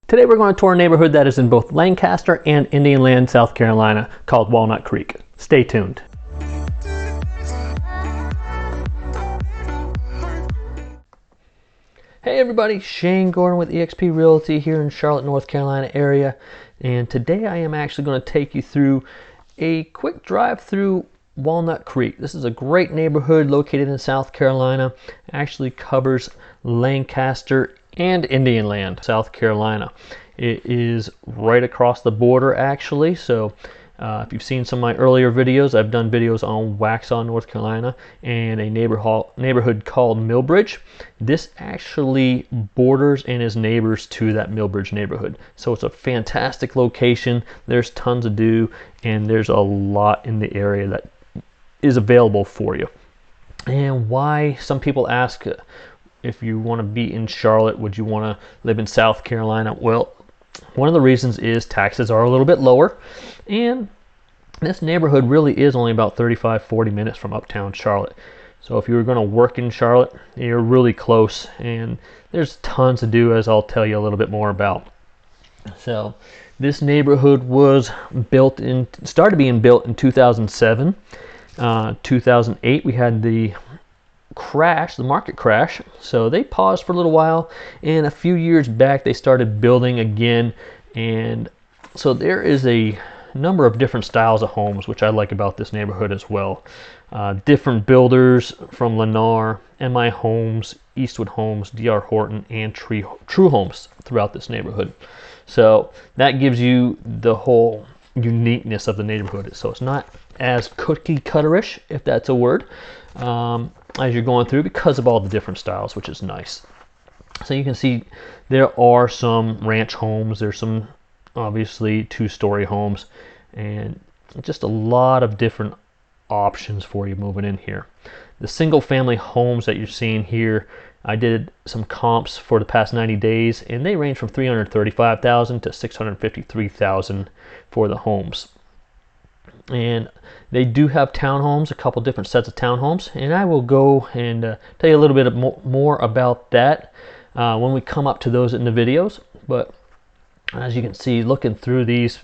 Today we're going to tour a neighborhood that is in both Lancaster and Indian Land, South Carolina, called Walnut Creek. Stay tuned. Hey everybody, Shane Gordon with eXp Realty here in Charlotte, North Carolina area. And today I am actually going to take you through a quick drive through Walnut Creek. This is a great neighborhood located in South Carolina. It actually covers Lancaster and Indian Land, South Carolina. It is right across the border actually, so if you've seen some of my earlier videos, I've done videos on Waxhaw, North Carolina, and a neighborhood called Millbridge. This actually borders and is neighbors to that Millbridge neighborhood. So it's a fantastic location. There's tons to do, and there's a lot in the area that is available for you. And why some people ask, if you want to be in Charlotte, would you want to live in South Carolina? Well, one of the reasons is taxes are a little bit lower, and this neighborhood really is only about 35-40 minutes from uptown Charlotte. So if you were going to work in Charlotte, you're really close, and there's tons to do, as I'll tell you a little bit more about. So this neighborhood was started being built in 2007. 2008 we had the market crash, so they paused for a little while, and a few years back they started building again. And so there is a number of different styles of homes, which I like about this neighborhood as well. Different builders from Lennar, MI Homes, Eastwood Homes, DR Horton, and True Homes throughout this neighborhood. So that gives you the whole uniqueness of the neighborhood. So it's not as cookie cutterish, if that's a word, as you're going through, because of all the different styles, which is nice. So you can see there are some ranch homes, there's some obviously two-story homes, and just a lot of different options for you moving in here. The single family homes that you're seeing here, I did some comps for the past 90 days, and they range from $335,000 to $653,000 for the homes. And they do have townhomes, a couple different sets of townhomes, and I will go and tell you a little bit more about that when we come up to those in the videos. But as you can see, looking through these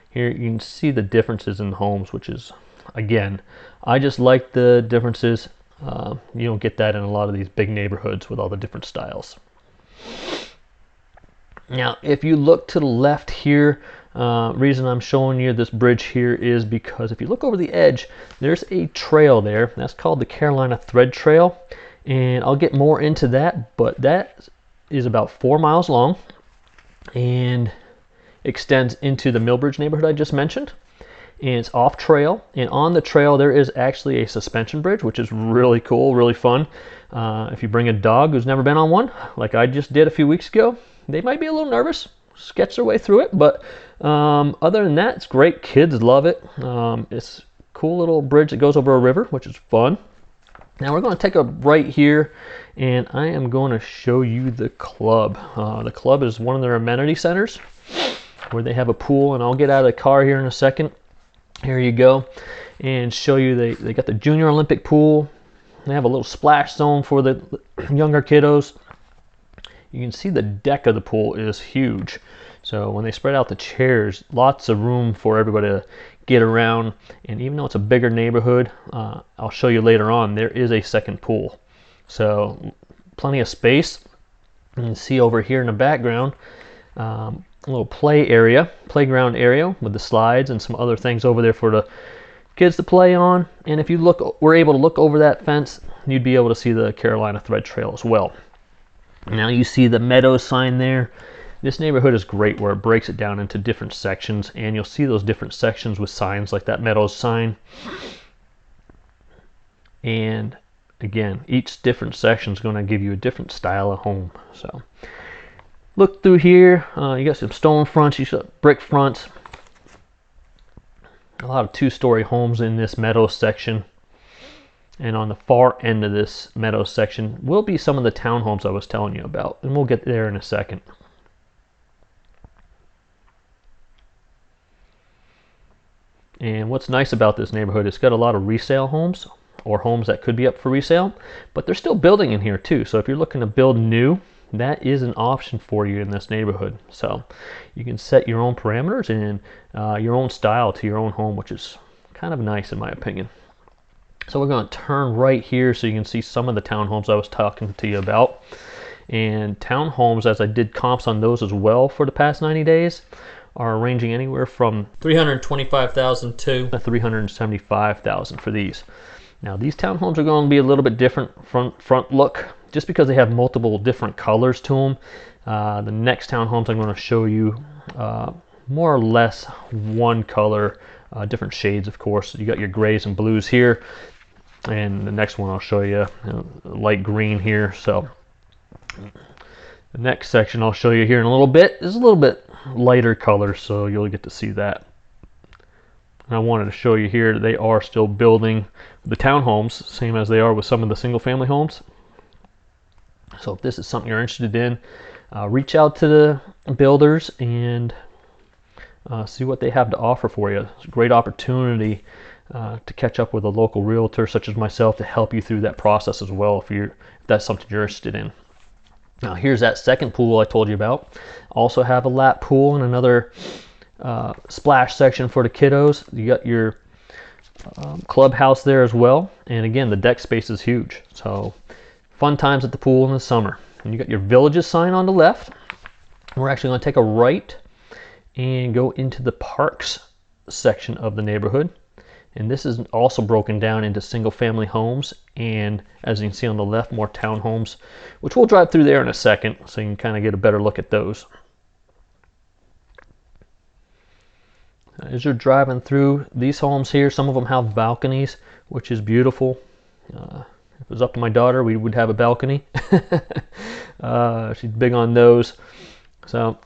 here, you can see the differences in the homes, which is, again, I just like the differences. You don't get that in a lot of these big neighborhoods with all the different styles. Now, if you look to the left here, reason I'm showing you this bridge here is because if you look over the edge, there's a trail there. That's called the Carolina Thread Trail, and I'll get more into that, but that is about 4 miles long and extends into the Millbridge neighborhood I just mentioned. And it's off trail, and on the trail there is actually a suspension bridge, which is really cool, really fun. If you bring a dog who's never been on one, like I just did a few weeks ago, they might be a little nervous, sketch their way through it, but other than that, it's great. Kids love it. It's a cool little bridge that goes over a river, which is fun. Now we're going to take a right here, and I am going to show you the club. The club is one of their amenity centers where they have a pool, and I'll get out of the car here in a second. Here you go, and show you they got the Junior Olympic pool. They have a little splash zone for the younger kiddos. You can see the deck of the pool is huge. So when they spread out the chairs, lots of room for everybody to get around. And even though it's a bigger neighborhood, I'll show you later on, there is a second pool. So plenty of space. You can see over here in the background, a little playground area with the slides and some other things over there for the kids to play on. And if you were able to look over that fence, you'd be able to see the Carolina Thread Trail as well. Now you see the Meadows sign there. This neighborhood is great where it breaks it down into different sections, and you'll see those different sections with signs like that Meadows sign. And again, each different section is going to give you a different style of home. So look through here, you got some stone fronts, you got brick fronts, a lot of two-story homes in this Meadows section. And on the far end of this Meadows section will be some of the townhomes I was telling you about, and we'll get there in a second. And what's nice about this neighborhood, it's got a lot of resale homes, or homes that could be up for resale, but they're still building in here too. So if you're looking to build new, that is an option for you in this neighborhood. So you can set your own parameters and your own style to your own home, which is kind of nice in my opinion. So we're going to turn right here so you can see some of the townhomes I was talking to you about. And townhomes, as I did comps on those as well for the past 90 days, are ranging anywhere from $325,000 to $375,000 for these. Now these townhomes are going to be a little bit different front look, just because they have multiple different colors to them. The next townhomes I'm going to show you more or less one color, different shades of course. You got your grays and blues here, and the next one I'll show you, light green here. So the next section I'll show you here in a little bit is a little bit lighter color, so you'll get to see that. And I wanted to show you here that they are still building the townhomes, same as they are with some of the single family homes. So if this is something you're interested in, reach out to the builders and see what they have to offer for you. It's a great opportunity to catch up with a local realtor such as myself to help you through that process as well if that's something you're interested in. Now here's that second pool I told you about. Also have a lap pool and another splash section for the kiddos. You got your clubhouse there as well, and again the deck space is huge, so fun times at the pool in the summer. And you got your Villages sign on the left. We're actually going to take a right and go into the parks section of the neighborhood, and this is also broken down into single family homes, and as you can see on the left, more townhomes, which we'll drive through there in a second so you can kind of get a better look at those. As you're driving through these homes here, some of them have balconies, which is beautiful. If it was up to my daughter, we would have a balcony. She's big on those. So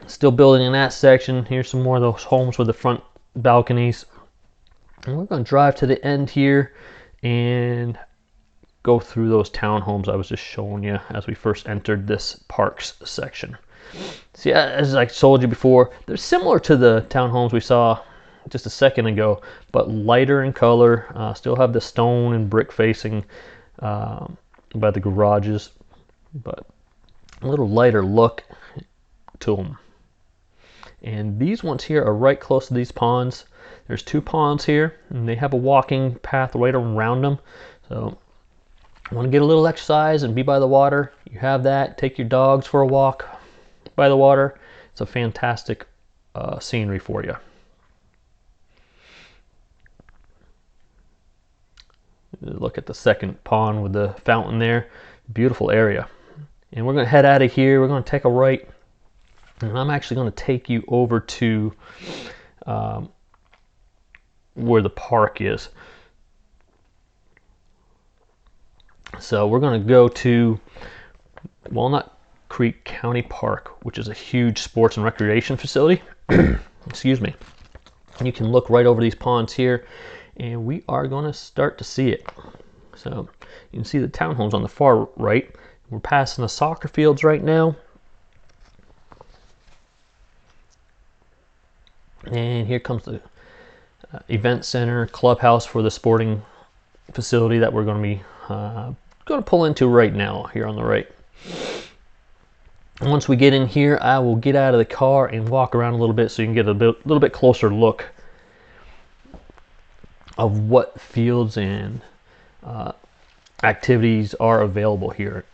still building in that section. Here's some more of those homes with the front balconies. And we're going to drive to the end here and go through those townhomes I was just showing you as we first entered this parks section. See, as I told you before, they're similar to the townhomes we saw just a second ago, but lighter in color. Still have the stone and brick facing by the garages, but a little lighter look to them. And these ones here are right close to these ponds. There's two ponds here, and they have a walking path right around them. So want to get a little exercise and be by the water, you have that. Take your dogs for a walk by the water. It's a fantastic scenery for you. Look at the second pond with the fountain there. Beautiful area. And we're going to head out of here. We're going to take a right, and I'm actually going to take you over to where the park is. So we're going to go to Walnut Creek County Park, which is a huge sports and recreation facility. Excuse me. You can look right over these ponds here, and we are going to start to see it. So you can see the townhomes on the far right. We're passing the soccer fields right now. And here comes the event center, clubhouse for the sporting facility that we're going to pull into right now here on the right. Once we get in here, I will get out of the car and walk around a little bit so you can get a little bit closer look of what fields and activities are available here.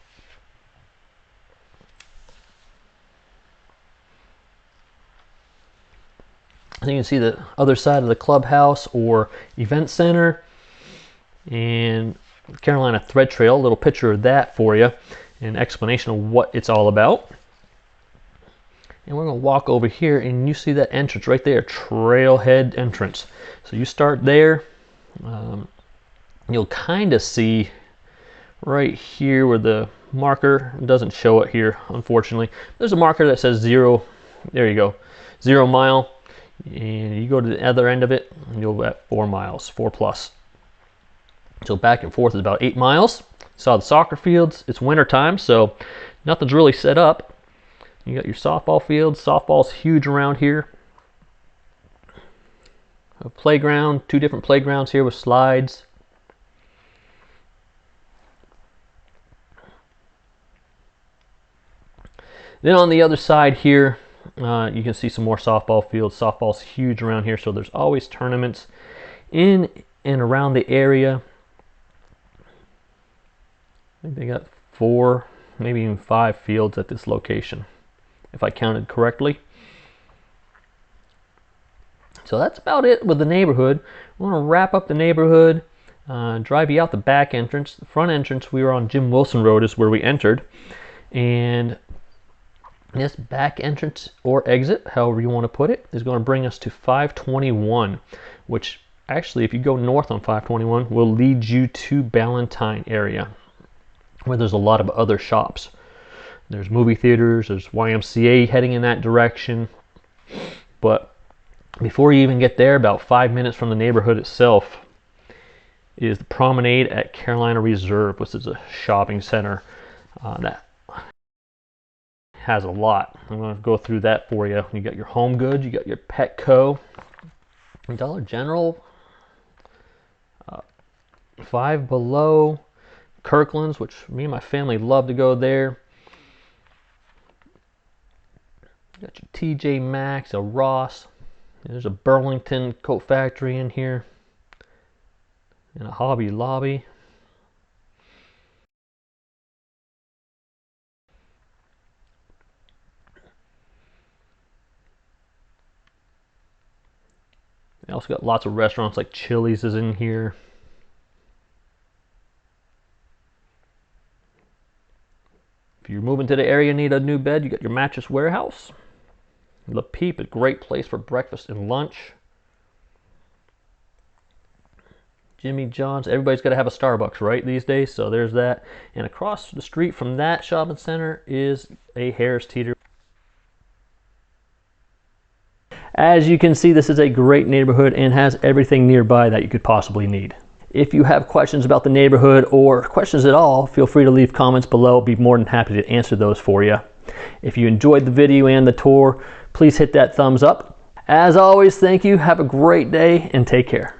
So you can see the other side of the clubhouse or event center, and Carolina Thread Trail, a little picture of that for you, an explanation of what it's all about. And we're going to walk over here, and you see that entrance right there, trailhead entrance. So you start there. You'll kind of see right here where the marker doesn't show it here, unfortunately. There's a marker that says 0. There you go, 0 mile. And you go to the other end of it, and you'll be at 4 miles, 4 plus. So back and forth is about 8 miles. Saw the soccer fields. It's winter time, so nothing's really set up. You got your softball fields. Softball's huge around here. A playground, 2 different playgrounds here with slides. Then on the other side here, you can see some more softball fields. Softball's huge around here, so there's always tournaments in and around the area. I think they got 4, maybe even 5 fields at this location, if I counted correctly. So that's about it with the neighborhood. I want to wrap up the neighborhood, drive you out the back entrance. The front entrance, we were on Jim Wilson Road, is where we entered. And this back entrance or exit, however you want to put it, is going to bring us to 521, which actually, if you go north on 521, will lead you to Ballantyne area, where there's a lot of other shops. There's movie theaters, there's YMCA heading in that direction. But before you even get there, about 5 minutes from the neighborhood itself, is the Promenade at Carolina Reserve, which is a shopping center that has a lot. I'm going to go through that for you. You got your Home Goods, you got your Petco, Dollar General, Five Below, Kirkland's, which me and my family love to go there. You got your TJ Maxx, a Ross. There's a Burlington coat factory in here, and a Hobby Lobby. They also got lots of restaurants, like Chili's is in here. If you're moving to the area and need a new bed, you got your Mattress Warehouse. Le Peep, a great place for breakfast and lunch. Jimmy John's, everybody's got to have a Starbucks, right, these days, so there's that. And across the street from that shopping center is a Harris Teeter. As you can see, this is a great neighborhood and has everything nearby that you could possibly need. If you have questions about the neighborhood or questions at all, feel free to leave comments below. I'll be more than happy to answer those for you. If you enjoyed the video and the tour, please hit that thumbs up. As always, thank you, have a great day, and take care.